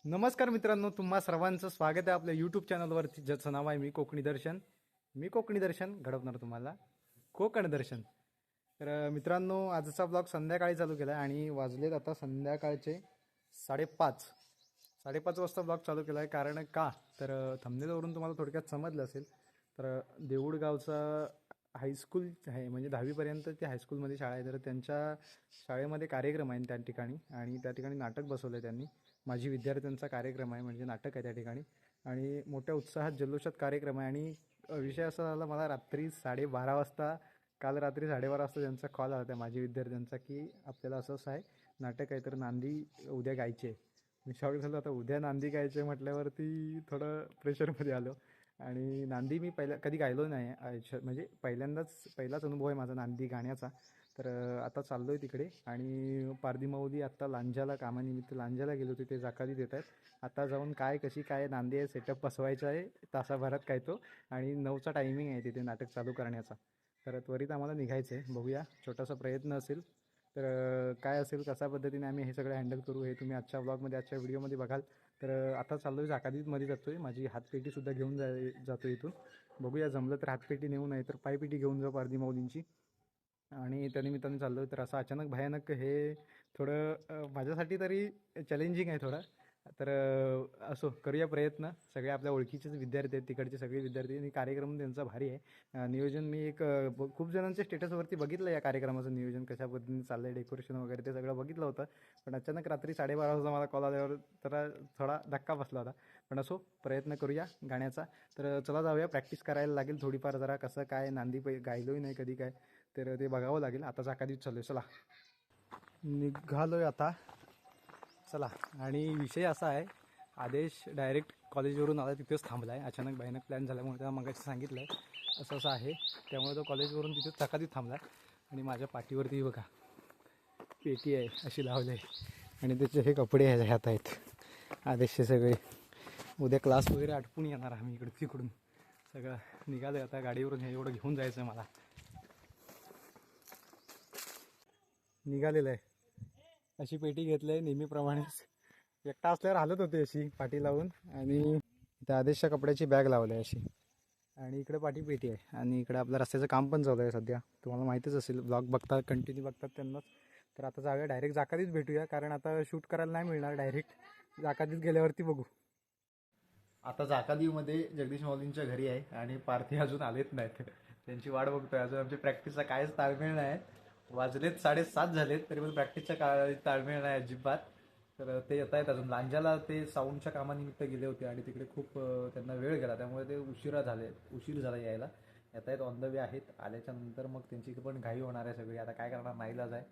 नमस्कार मित्रांनो, तुम्हा सर्वांचं स्वागत आहे आपल्या यूट्यूब चॅनलवरती, ज्याचं नाव आहे मी कोकणी दर्शन घडवणार तुम्हाला कोकण दर्शन. तर मित्रांनो, आजचा ब्लॉग संध्याकाळी चालू केला आहे आणि वाजलेत आता संध्याकाळचे 5:30. 5:30 वाजता ब्लॉग चालू केला आहे. कारण का तर थंबनेलवरून तुम्हाला थोडक्यात समजलं असेल. तर देऊळ गावचा हायस्कूल आहे, म्हणजे 10वीपर्यंत ते हायस्कूलमध्ये शाळा आहे. तर त्यांच्या शाळेमध्ये कार्यक्रम आहे त्या ठिकाणी, आणि त्या ठिकाणी नाटक बसवलं आहे त्यांनी. माझी विद्यार्थ्यांचा कार्यक्रम आहे, म्हणजे नाटक आहे त्या ठिकाणी, आणि मोठ्या उत्साहात जल्लोषात कार्यक्रम आहे. आणि विषय असा झाला, मला रात्री 12:30 वाजता, काल रात्री 12:30 वाजता त्यांचा कॉल आला त्या माझी विद्यार्थ्यांचा, की आपल्याला असं असं आहे, नाटक आहे, तर नांदी उद्या गायची आहे. मी शॉक झालो. आता उद्या नांदी गायचे म्हटल्यावरती थोडं प्रेशरमध्ये आलो. आणि नांदी मी कधी गायलो नाही आयुष्यात, म्हणजे पहिलाच अनुभव आहे माझा नांदी गाण्याचा. तर आता चाललो आहे तिकडे. आणि पारधी माऊली आत्ता लांजाला कामानिमित्त लांजाला गेलो होते, ते जाकाली देत आहेत. आता जाऊन कशी काय नांदी आहे, सेटअप बसवायचा आहे तासाभरात काय तो. आणि 9चा टायमिंग आहे तिथे नाटक चालू करण्याचा. तर त्वरित आम्हाला निघायचं आहे. बघूया, छोटासा प्रयत्न असेल. तर काय असेल, कशा पद्धतीने आम्ही हे सगळं हँडल करू, हे तुम्ही आजच्या ब्लॉगमध्ये, आजच्या व्हिडिओमध्ये बघाल. तर आता चाललो आहे, जाकादीमध्ये जातो आहे. माझी हातपेटीसुद्धा घेऊन जातो इथून. बघूया, जमलं तर हातपेटी नेऊ, नाही तर पायपेटी घेऊन जाऊ पारधी माऊलींची. आणि त्यानिमित्ताने चाललो. तर असं अचानक भयानक हे थोडं माझ्यासाठी तरी चॅलेंजिंग आहे थोडं. तर असो, करूया प्रयत्न. सगळे आपल्या ओळखीचेच विद्यार्थी आहेत, तिकडचे सगळे विद्यार्थी, आणि कार्यक्रम त्यांचा भारी आहे. नियोजन मी खूप जणांच्या स्टेटसवरती बघितलं या कार्यक्रमाचं नियोजन कशा पद्धतीने चाललं आहे, डेकोरेशन वगैरे ते सगळं बघितलं होतं. पण अचानक रात्री 12:30 वाजता मला कॉल आल्यावर तर थोडा धक्का बसला होता. पण असो, प्रयत्न करूया गाण्याचा. तर चला जाऊया, प्रॅक्टिस करायला लागेल थोडीफार, जरा कसं काय नांदी गायलोही नाही कधी काय. तर ते बघावं लागेल. आता चाकादीत चालू आहे, चला निघालोय आता, चला. आणि विषय असा आहे, आदेश डायरेक्ट कॉलेजवरून आला, तिथेच थांबला आहे. अचानक भयानक प्लॅन झाल्यामुळे त्याला मगाशी सांगितलं आहे असं असं आहे, त्यामुळे तो कॉलेजवरून तिथेच चाकादीत थांबला आहे. आणि माझ्या पाठीवरती बघा पेटी आहे अशी लावली आहे, आणि त्याचे हे कपडे ह्यात आहेत आदेशचे सगळे. उद्या क्लास वगैरे आटपून येणार आम्ही इकडे तिकडून सगळं. निघालं आता गाडीवरून, हे एवढं घेऊन जायचं आहे मला. निघालेलं आहे, अशी पेटी घेतली आहे नेहमीप्रमाणेच. एकटा असल्यावर हालत होते अशी पाठी लावून. आणि त्या आदेशच्या कपड्याची बॅग लावली आहे अशी. आणि इकडे पाठी पेटी आहे. आणि इकडे आपलं रस्त्याचं काम पण चालू आहे सध्या, तुम्हाला माहितीच असेल, ब्लॉग बघतात, कंटिन्यू बघतात त्यांनाच. तर आता जाऊया, डायरेक्ट जाकादीत भेटूया, कारण आता शूट करायला नाही मिळणार. डायरेक्ट जाकादीत गेल्यावरती बघू. आता जाकादीमध्ये जगदीश माऊलींच्या घरी आहे, आणि पार्थी अजून आलेत नाहीत. त्यांची वाट बघतोय. अजून आमची प्रॅक्टिसचा काहीच ताळमेळ नाही. वाजलेत 7:30 झालेत, तरी पण प्रॅक्टिसच्या ताळमेळ नाही अजिबात. तर ते येत आहेत अजून. लांजाला ते साऊंडच्या कामानिमित्त गेले होते, आणि तिकडे खूप त्यांना वेळ गेला, त्यामुळे ते उशीर झाला यायला. येत आहेत, ऑन द वे आहेत. आल्याच्या नंतर मग त्यांची पण घाई होणार आहे सगळी. आता काय करणार, नाईलाज आहे.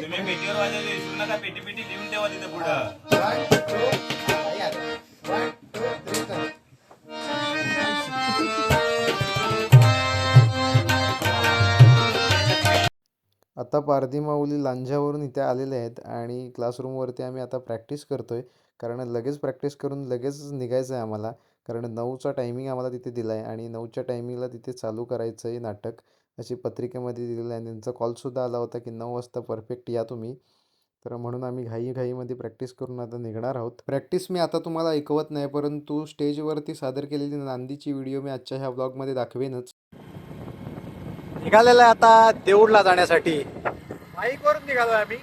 तुम्ही पेटीवर वाजायला विसरू नका. पेटी पेटी लिहून ठेवा तिथे पुढं. आता पारधी माऊली लांजावरून इथे आलेले आहेत, आणि क्लासरूमवरती आम्ही आता प्रॅक्टिस करतो आहे. कारण लगेच प्रॅक्टिस करून लगेच निघायचं आहे आम्हाला. कारण 9चा टायमिंग आम्हाला तिथे दिला आहे, आणि 9च्या टायमिंगला तिथे चालू करायचं आहे नाटक, अशी पत्रिकेमध्ये दिलेलं आहे. आणि त्यांचा कॉलसुद्धा आला होता की 9 वाजता परफेक्ट या तुम्ही. तर म्हणून आम्ही घाईमध्ये प्रॅक्टिस करून आता निघणार आहोत. प्रॅक्टिस मी आता तुम्हाला ऐकवत नाही, परंतु स्टेजवरती सादर केलेली नांदीची व्हिडिओ मी आजच्या ह्या ब्लॉगमध्ये दाखवेनच. निघालेलं आहे आता देऊळला जाण्यासाठी. बाईकवरून निघालो आहे आम्ही.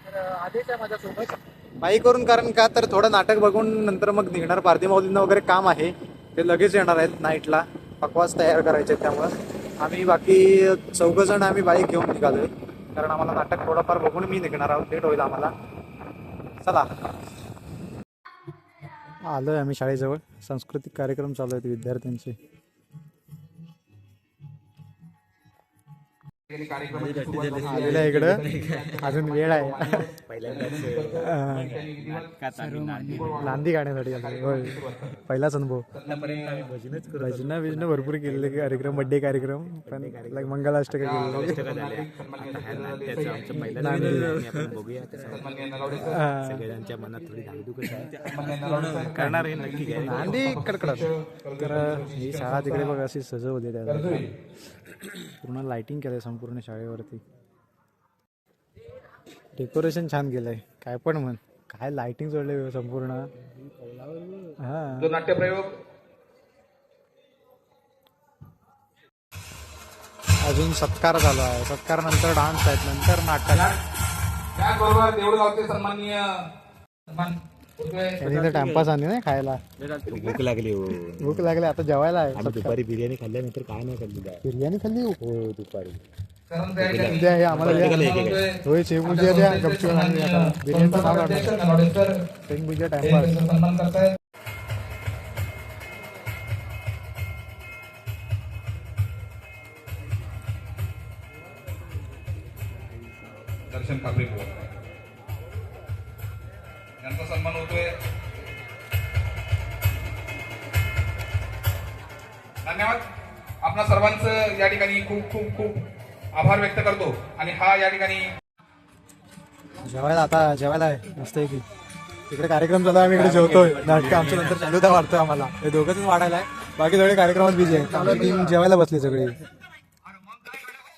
तर आदेश आहे माझ्यासोबत बाईकवरून. कारण का तर थोडं नाटक बघून नंतर मग निघणार. पारधी माऊलींना वगैरे काम आहे, ते लगेच येणार आहेत नाईटला. पकवास तयार करायचे आहेत, त्यामुळं आम्ही बाकी 4 जण आम्ही बाईक घेऊन निघालोय. कारण आम्हाला नाटक थोडंफार बघून मी निघणार आहोत, लेट होईल आम्हाला. चला, आलोय आम्ही शाळेजवळ. सांस्कृतिक कार्यक्रम चालू आहेत विद्यार्थ्यांचे. आलेलं आहे इकडं, अजून वेळ आहे. नांदी गाण्यासाठी आलोय. होय, पहिलाच अनुभव. भजनं बिजनं भरपूर केलेले कार्यक्रम, बड्डे कार्यक्रम, पण मंगलाष्टक केलेले. नांदी कडकडत. तर ही शाळा तिकडे बघा अशी सजवली, त्या पूर्ण लाइटिंग केलंय संपूर्ण शाळेवरती. डेकोरेशन छान केलंय, काय पण म्हण. काय लाइटिंग जोडले संपूर्ण. हा जो नाट्यप्रयोग अजून सत्कार चालू आहे. सत्कार नंतर डान्स आहेत, नंतर नाटक. त्याचबरोबर देऊळगावचे सन्माननीय सन्मान होतोय. त्यांनी तर टाइमपास आणली नाही खायला. भूक लागली हो. भूक लागली, आता जेवायला आहे. आम्ही दुपारी बिर्याणी खाल्ल्यानंतर काय नाही खाल्ली बिर्याणी खाल्ली हो दुपारी. कारण त्या ठिकाणी द्या, हे आम्हाला द्या. होतोय. होय, शेवभुजिया द्या. गपचूप आणि आता बिर्याणीचं नाव काढलं. नलवडे सर शेवभुजिया हे टाइमपास. सन्मान करतायत. दर्शन कापडे यांचा सन्मान होतोय. धन्यवाद. आपणा सर्वांचं या ठिकाणी खूप खूप खूप आभार व्यक्त करतो. आणि हा या ठिकाणी जेवायला आता जेवायला आहे मस्त आहे की. तिकडे कार्यक्रम चालू आहे, आम्ही इकडे जेवतोय. नाटकं आमच्या नंतर चालू तर वाढतोय आम्हाला. हे दोघंच वाढायला आहे, बाकी सगळे कार्यक्रमात बिझी आहे. आमची टीम जेवायला बसली सगळी.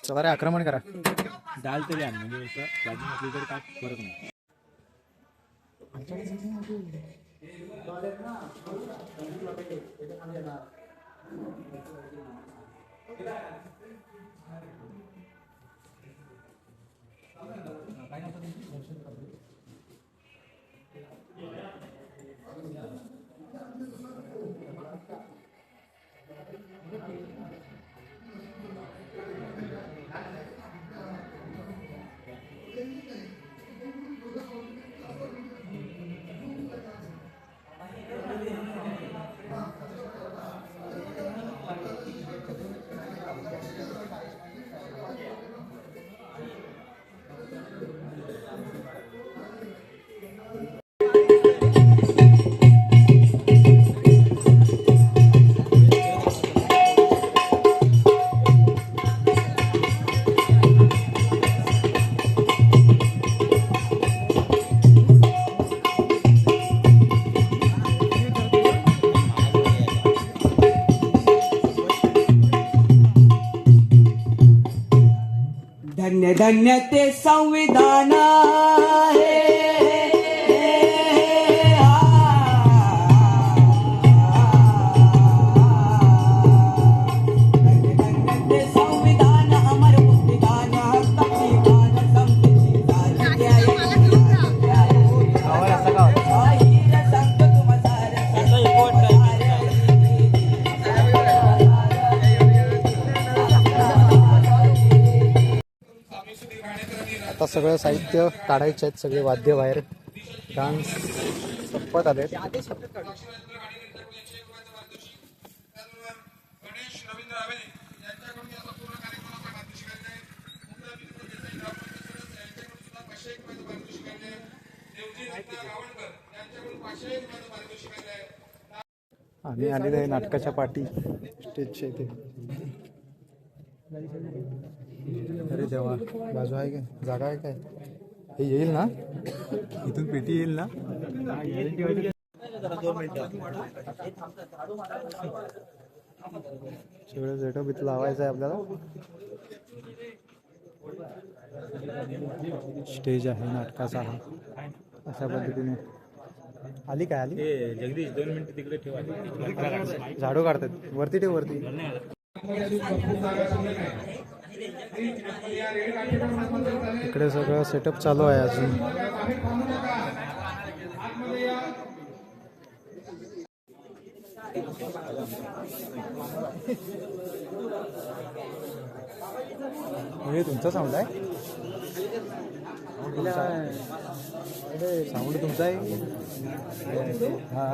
चला रे, आक्रमण करा. डाल तरी आण म्हणजे असं भाजी नसली तरी काय फरक नाही. धन्य धन्य ते संविधान आहे. धन्य धन्य ते संविधान अमर मुक्तिदान हक्काची गान समतेची जाण साहिर संत तुम सार आता सगळं साहित्य काढायचे आहेत, सगळे वाद्य बाहेर. डान्स संपत आले. गणेश रवींद्र आवेले यांच्याकडून या संपूर्ण कार्यक्रमाचा पारितोषिक आहे. यांच्याकडून सुद्धा 500 रुपयाचं पारितोषिक आहे. देवजी दत्त गावणकर यांच्याकडून 500 रुपयाचं पारितोषिक आहे. आम्ही आलेले आहे नाटकाच्या पाठी स्टेजच्या इथे. अरे देवा, बाजू आहे काय, जागा आहे काय? हे येईल ना इथून, पेटी येईल ना? सगळं सेटअप इथं लावायचं आहे आपल्याला. स्टेज आहे नाटकाचा हा, अशा पद्धतीने. आली काय आली? जगदीश 2 मिनिटं तिकडे ठेवा. झाडू काढतात. वरती ठेव, वरती. इकडे सगळं सेटअप चालू आहे अजून. हे तुमचा साऊंड आहे? साऊंड तुमचा आहे? हा,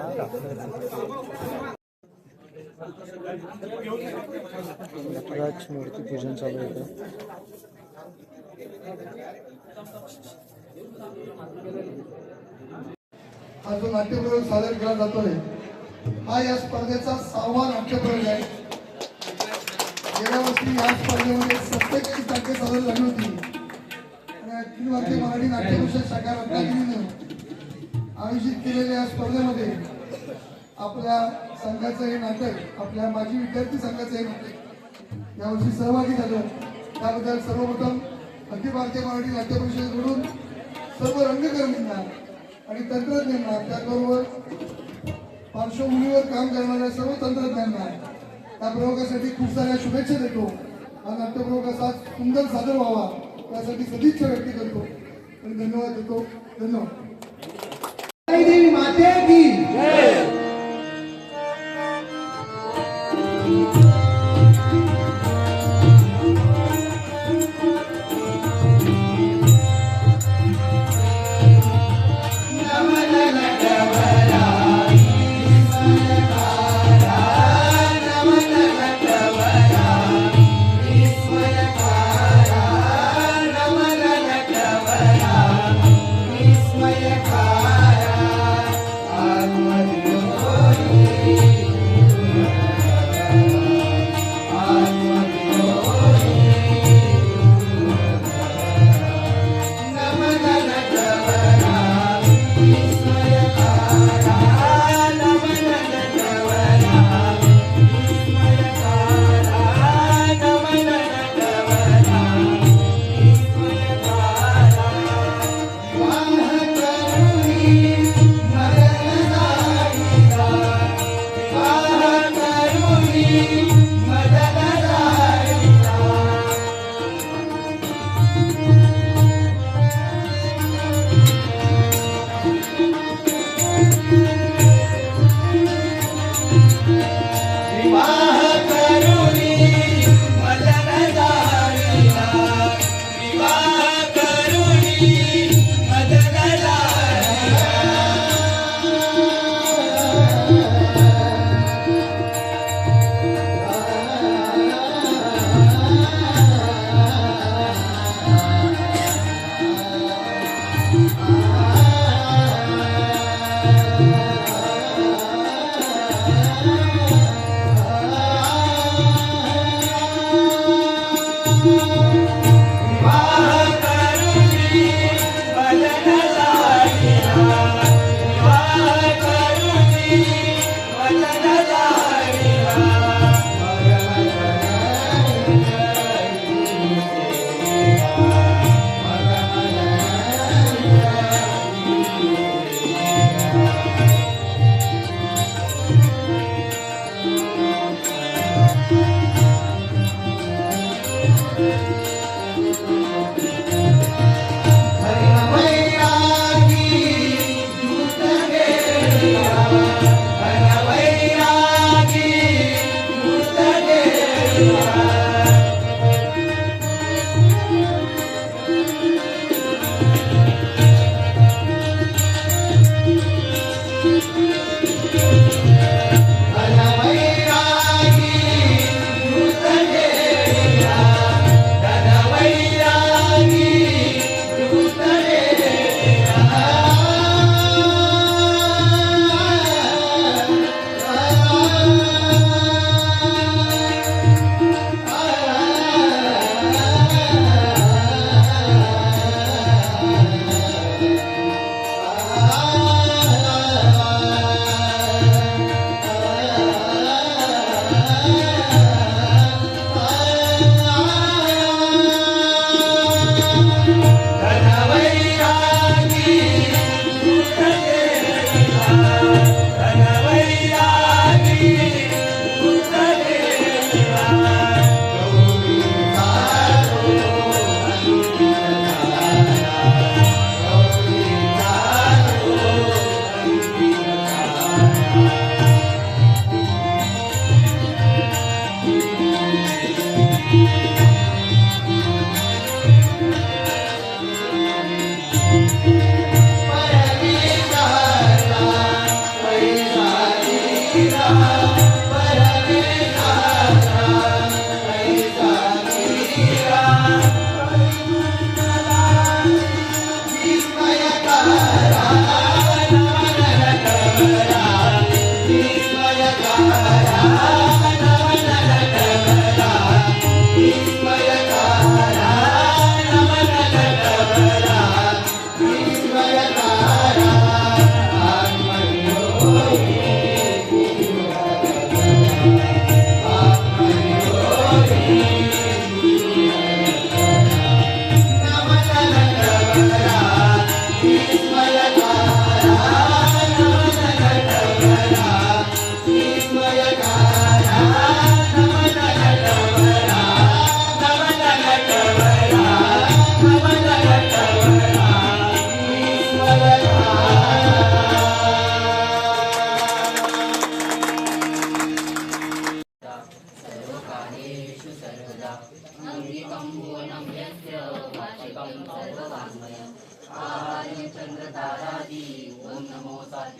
मूर्ती पूजन चालू आहे. हा जो नाट्यप्रयोग सादर केला जातोय, हा या स्पर्धेचा 6वा नाट्यप्रयोग आहे. गेल्या वर्षी या स्पर्धेमध्ये 27 नाट्य सादर झाली होती. आणि अखिल भारतीय मराठी नाट्यभूषण शाखा रत्नागिरीनं आयोजित केलेल्या या स्पर्धेमध्ये आपल्या संघाचं हे नाटक, आपल्या माजी विद्यार्थी संघाचं हे नाटक यावर्षी सहभागी झालं. त्याबद्दल सर्वप्रथम अखिल भारतीय मराठी नाट्य परिषदेकडून सर्व रंगकर्मींना आणि तंत्रज्ञांना, त्याचबरोबर पार्श्वभूमीवर काम करणाऱ्या सर्व तंत्रज्ञांना त्या प्रयोगासाठी खूप साऱ्या शुभेच्छा देतो. हा नाट्यप्रयोग असा सुंदर सादर व्हावा त्यासाठी सदिच्छा व्यक्त करतो आणि धन्यवाद देतो. धन्यवाद. देवी माते की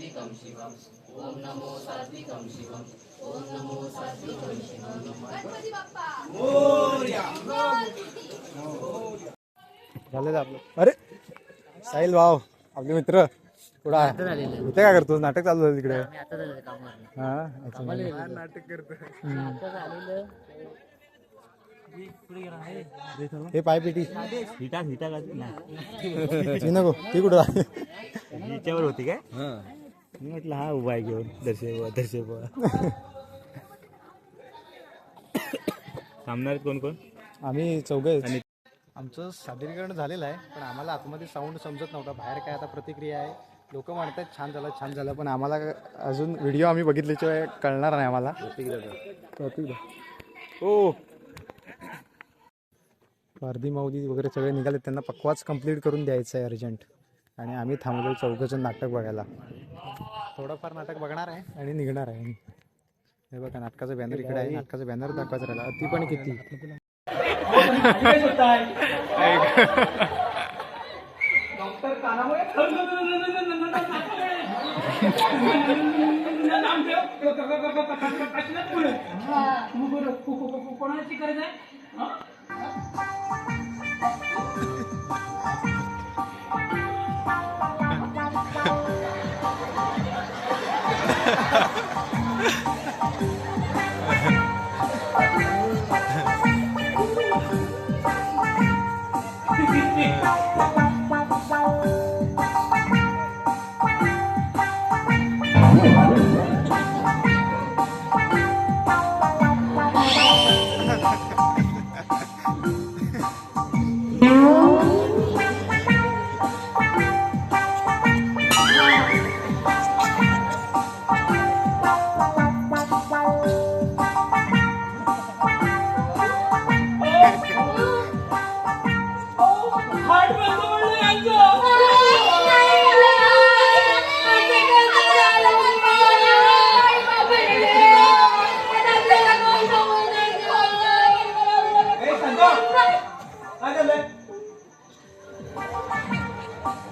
सात्विकं शिवम् ॐ नमो सात्विकं शिवम् ॐ नमो सात्विकं शिवम् गणपती बाप्पा झालेलं आपलं. अरे साहिल भाव आपले मित्र कुठं आहे इथे काय करतो नाटक चालू झालं तिकडे हा नाटक करतो हे पाय पेटी ती नको ती कुठं आहे? हिच्यावर होती काय मी म्हटलं हा उभा आहे घेऊन दर्शक सामन्यात कोण कोण आम्ही चौघे आणि आमचं सादरीकरण झालेलं आहे पण आम्हाला आतमध्ये साऊंड समजत नव्हता बाहेर काय आता प्रतिक्रिया आहे लोक म्हणतात छान झालं पण आम्हाला अजून व्हिडिओ आम्ही बघितल्याशिवाय कळणार नाही आम्हाला हो पारधी माऊली वगैरे सगळे निघाले त्यांना पक्वाच कंप्लीट करून द्यायचं आहे अर्जंट आणि आम्ही थांबलो चौघंजण नाटक बघायला थोडंफार नाटक बघणार आहे आणि निघणार आहे हे बघा नाटकाचं बॅनर इकडे आहे नाटकाचं बॅनर दाखवायचं राहिला ती पण किती कोणाची गरज आहे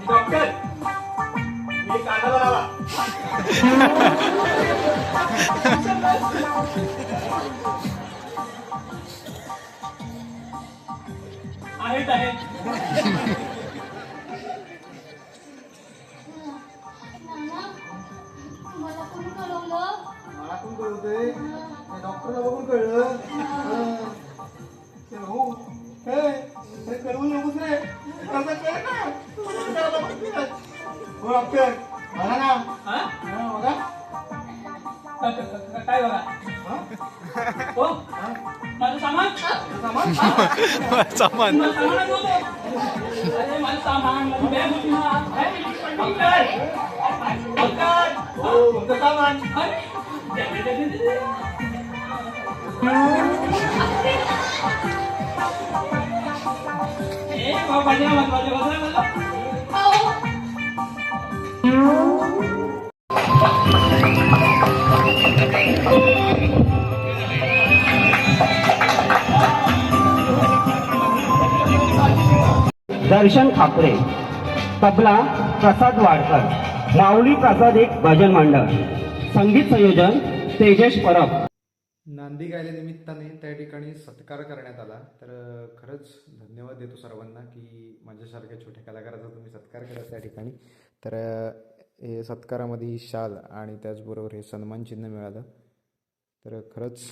डॉक्टर मी कांदा लावा मला कोणी कळवलं मला पण कळतंय डॉक्टरला बघून कळलं कळवू नकोस रे हो डॉक्टर बघा ना बघा काय बघा हो माझं सामान सामान माझं सामान माझी बॅग होती ना डॉक्टर हो तुमचं सामान दर्शन ठाकरे, तबला प्रसाद वाडकर, माऊली प्रसाद एक भजन मंडळ, संगीत संयोजन तेजेश परब. नांदी गायल्या निमित्ताने त्या ठिकाणी सत्कार करण्यात आला तर खरंच धन्यवाद देतो सर्वांना की माझ्यासारख्या छोट्या कलाकाराचा तुम्ही सत्कार केला त्या ठिकाणी. तर हे सत्कारामध्ये ही शाल आणि त्याचबरोबर हे सन्मान चिन्ह मिळालं तर खरंच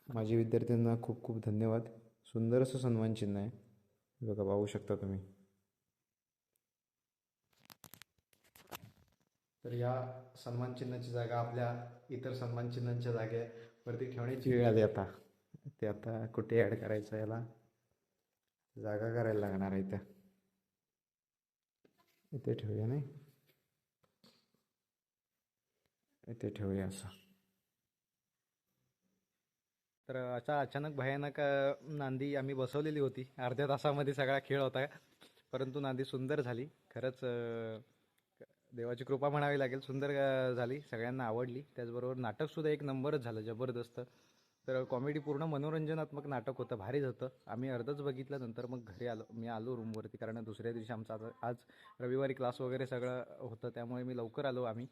माझे विद्यार्थ्यांना खूप खूप धन्यवाद. सुंदर असं सन्मान चिन्ह आहे बघा पाहू शकता तुम्ही. तर या सन्मान चिन्हाची जागा आपल्या इतर सन्मान चिन्हांच्या जागेवरती ठेवण्याची वेळ आली आता. ते आता कुठे ॲड करायचं याला जागा करायला लागणार आहे. इथे ठेवूया नाही इथे ठेवूया असं. तर अशा अचानक भयानक नांदी आम्ही बसवलेली होती. अर्ध्या तासामध्ये सगळा खेळ होता परंतु नांदी सुंदर झाली. खरंच देवाची कृपा म्हणावी लागेल. सुंदर झाली सगळ्यांना आवडली. त्याचबरोबर नाटकसुद्धा एक नंबरच झालं जबरदस्त. तर कॉमेडी पूर्ण मनोरंजनात्मक नाटक होतं, भारीच होतं. आम्ही अर्धच बघितलं, नंतर मग घरी आलो. मी आलो रूमवरती कारण दुसऱ्या दिवशी आमचा आज रविवारी क्लास वगैरे सगळं होतं, त्यामुळे मी लवकर आलो आम्ही.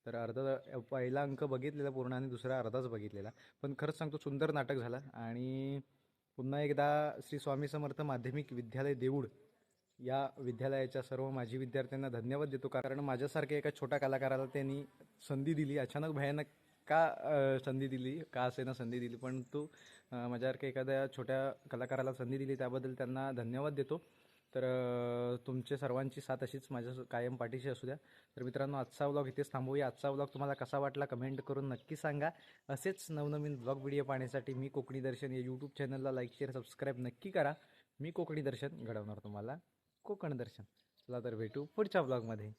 तर पहिला अंक बघितलेला पूर्ण आणि दुसरा अर्धाच बघितलेला. पण खरंच सांगतो सुंदर नाटक झालं. आणि पुन्हा एकदा श्री स्वामी समर्थ माध्यमिक विद्यालय देऊळ या विद्यालयाच्या सर्व माजी विद्यार्थ्यांना धन्यवाद देतो, कारण माझ्यासारख्या एका छोट्या कलाकाराला त्यांनी संधी दिली. अचानक भयानक संधी दिली का असेना संधी दिली, परंतु माझ्यासारख्या एखाद्या छोट्या कलाकाराला संधी दिली त्याबद्दल त्यांना धन्यवाद देतो. तर तुमचे सर्वांची साथ अशीच माझ्या कायम पाठीशी असू द्या. तर मित्रांनो, आजचा व्लॉग इथेच थांबवूया. आजचा व्लॉग तुम्हाला कसा वाटला कमेंट करून नक्की सांगा. असेच नवनवीन व्लॉग व्हिडिओ पाहण्यासाठी मी कोकणी दर्शन या यूट्यूब चॅनलला लाईक शेअर सबस्क्राईब नक्की करा. मी कोकणी दर्शन घडवणार तुम्हाला कोकण दर्शन. चला तर भेटू पुढच्या व्लॉगमध्ये.